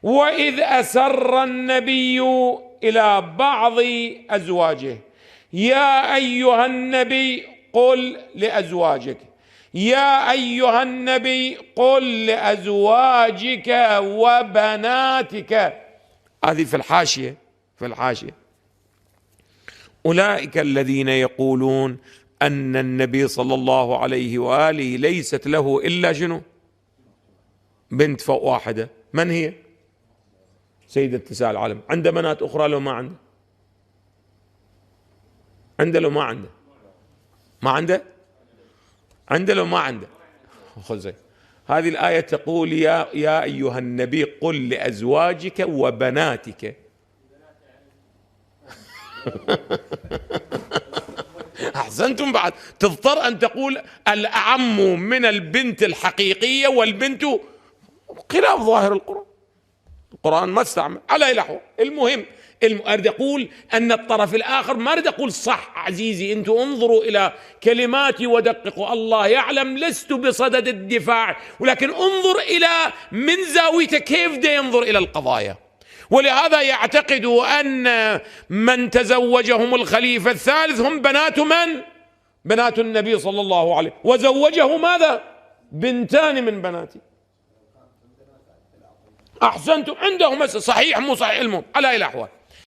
وإذ أسر النبي إلى بعض أزواجه يا أيها النبي قل لأزواجك، يا أيها النبي قل لأزواجك وبناتك. هذه في الحاشية، في الحاشية. أولئك الذين يقولون أن النبي صلى الله عليه وآله ليست له إلا شنو؟ بنت واحدة. من هي؟ سيدة نساء العالم. عنده بنات أخرى لو ما عنده؟ عنده لو ما عنده؟ ما عنده؟ عنده لو ما عنده؟ خذ زي هذه الآية تقول يا أيها النبي قل لأزواجك وبناتك. أحسنتم. بعد تضطر أن تقول الأعم من البنت الحقيقية والبنت، خلاف ظاهر القرآن. القرآن ما استعمل على أي لحظة. المهم أريد أقول أن الطرف الآخر، ما أريد أقول صح عزيزي أنتم انظروا إلى كلماتي ودققوا، الله يعلم لست بصدد الدفاع، ولكن انظر إلى من زاويته كيف دا ينظر إلى القضايا. ولهذا يعتقد أن من تزوجهم الخليفة الثالث هم بنات من؟ بنات النبي صلى الله عليه، وزوجه ماذا؟ بنتان من بناته. أحسنتم. عندهم صحيح مو صحيح، المهم على أي الأحوال.